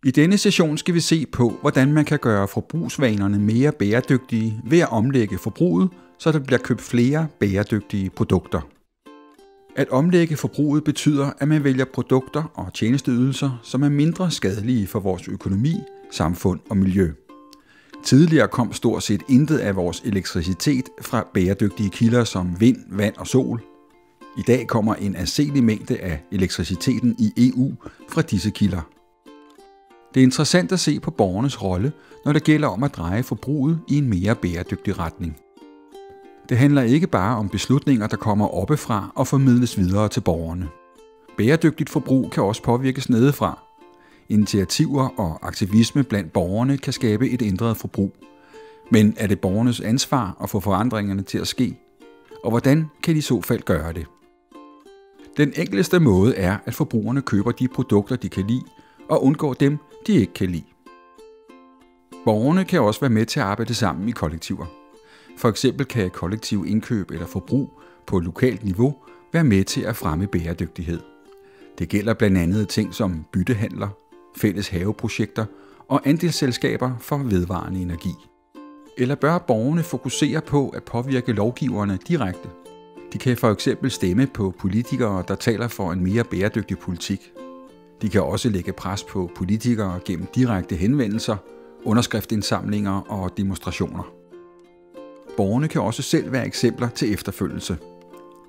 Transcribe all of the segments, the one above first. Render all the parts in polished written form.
I denne session skal vi se på, hvordan man kan gøre forbrugsvanerne mere bæredygtige ved at omlægge forbruget, så der bliver købt flere bæredygtige produkter. At omlægge forbruget betyder, at man vælger produkter og tjenesteydelser, som er mindre skadelige for vores økonomi, samfund og miljø. Tidligere kom stort set intet af vores elektricitet fra bæredygtige kilder som vind, vand og sol. I dag kommer en anselig mængde af elektriciteten i EU fra disse kilder. Det er interessant at se på borgernes rolle, når det gælder om at dreje forbruget i en mere bæredygtig retning. Det handler ikke bare om beslutninger, der kommer oppefra og formidles videre til borgerne. Bæredygtigt forbrug kan også påvirkes nedefra. Initiativer og aktivisme blandt borgerne kan skabe et ændret forbrug. Men er det borgernes ansvar at få forandringerne til at ske? Og hvordan kan de i så fald gøre det? Den enkleste måde er, at forbrugerne køber de produkter, de kan lide, og undgår dem, de ikke kan lide. Borgerne kan også være med til at arbejde sammen i kollektiver. For eksempel kan kollektiv indkøb eller forbrug på et lokalt niveau være med til at fremme bæredygtighed. Det gælder blandt andet ting som byttehandler, fælles haveprojekter og andelsselskaber for vedvarende energi. Eller bør borgerne fokusere på at påvirke lovgiverne direkte? De kan for eksempel stemme på politikere, der taler for en mere bæredygtig politik. De kan også lægge pres på politikere gennem direkte henvendelser, underskriftindsamlinger og demonstrationer. Borgerne kan også selv være eksempler til efterfølgelse.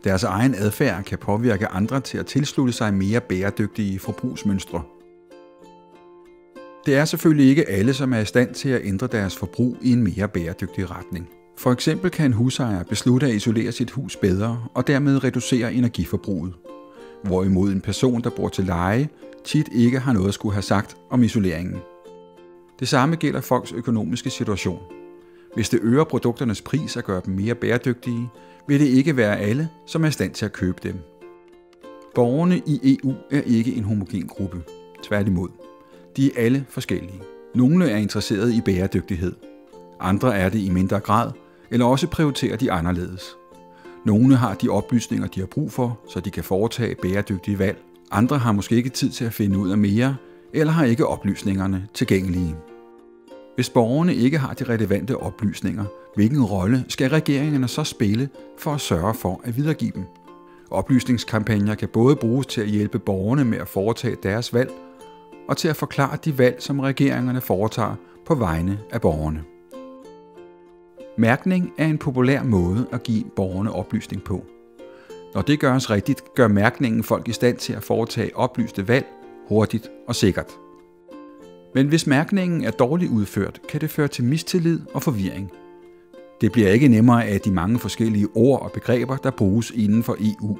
Deres egen adfærd kan påvirke andre til at tilslutte sig mere bæredygtige forbrugsmønstre. Det er selvfølgelig ikke alle, som er i stand til at ændre deres forbrug i en mere bæredygtig retning. For eksempel kan en husejer beslutte at isolere sit hus bedre og dermed reducere energiforbruget. Hvorimod en person, der bor til leje, tit ikke har noget at skulle have sagt om isoleringen. Det samme gælder folks økonomiske situation. Hvis det øger produkternes pris og gør dem mere bæredygtige, vil det ikke være alle, som er i stand til at købe dem. Borgerne i EU er ikke en homogen gruppe. Tværtimod. De er alle forskellige. Nogle er interesserede i bæredygtighed. Andre er det i mindre grad, eller også prioriterer de anderledes. Nogle har de oplysninger, de har brug for, så de kan foretage bæredygtige valg. Andre har måske ikke tid til at finde ud af mere, eller har ikke oplysningerne tilgængelige. Hvis borgerne ikke har de relevante oplysninger, hvilken rolle skal regeringerne så spille for at sørge for at videregive dem? Oplysningskampagner kan både bruges til at hjælpe borgerne med at foretage deres valg, og til at forklare de valg, som regeringerne foretager på vegne af borgerne. Mærkning er en populær måde at give borgerne oplysning på. Når det gøres rigtigt, gør mærkningen folk i stand til at foretage oplyste valg hurtigt og sikkert. Men hvis mærkningen er dårligt udført, kan det føre til mistillid og forvirring. Det bliver ikke nemmere af de mange forskellige ord og begreber, der bruges inden for EU.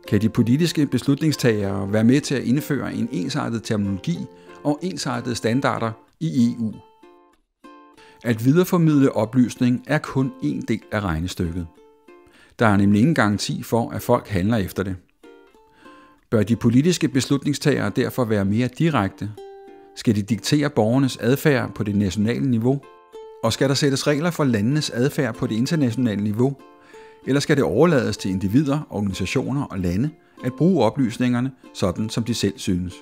Kan de politiske beslutningstagere være med til at indføre en ensartet terminologi og ensartede standarder i EU? At videreformidle oplysning er kun en del af regnestykket. Der er nemlig ingen garanti for, at folk handler efter det. Bør de politiske beslutningstagere derfor være mere direkte? Skal de diktere borgernes adfærd på det nationale niveau? Og skal der sættes regler for landenes adfærd på det internationale niveau? Eller skal det overlades til individer, organisationer og lande at bruge oplysningerne sådan, som de selv synes?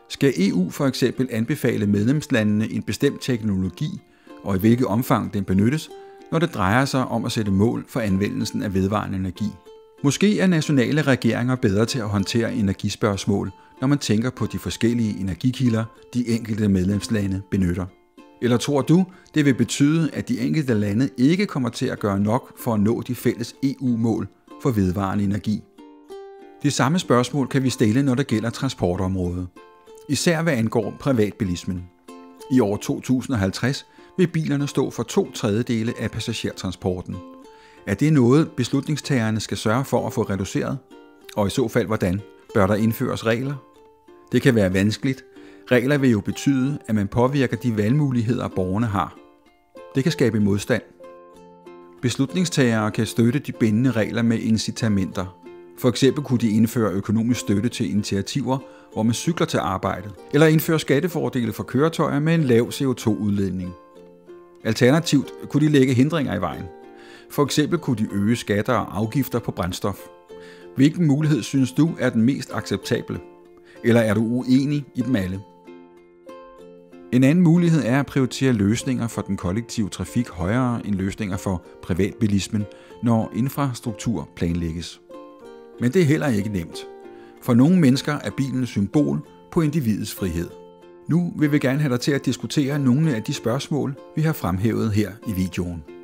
Skal EU for eksempel anbefale medlemslandene en bestemt teknologi, og i hvilket omfang den benyttes, når det drejer sig om at sætte mål for anvendelsen af vedvarende energi? Måske er nationale regeringer bedre til at håndtere energispørgsmål, når man tænker på de forskellige energikilder, de enkelte medlemslande benytter. Eller tror du, det vil betyde, at de enkelte lande ikke kommer til at gøre nok for at nå de fælles EU-mål for vedvarende energi? Det samme spørgsmål kan vi stille, når det gælder transportområdet. Især hvad angår privatbilismen. I år 2050 vil bilerne stå for 2/3 af passagertransporten. Er det noget, beslutningstagerne skal sørge for at få reduceret? Og i så fald hvordan? Bør der indføres regler? Det kan være vanskeligt. Regler vil jo betyde, at man påvirker de valgmuligheder, borgerne har. Det kan skabe modstand. Beslutningstagere kan støtte de bindende regler med incitamenter. For eksempel kunne de indføre økonomisk støtte til initiativer, hvor man cykler til arbejdet, eller indføre skattefordele for køretøjer med en lav CO2-udledning. Alternativt kunne de lægge hindringer i vejen. For eksempel kunne de øge skatter og afgifter på brændstof. Hvilken mulighed synes du er den mest acceptable? Eller er du uenig i dem alle? En anden mulighed er at prioritere løsninger for den kollektive trafik højere end løsninger for privatbilismen, når infrastruktur planlægges. Men det er heller ikke nemt. For nogle mennesker er bilen et symbol på individets frihed. Nu vil vi gerne have dig til at diskutere nogle af de spørgsmål, vi har fremhævet her i videoen.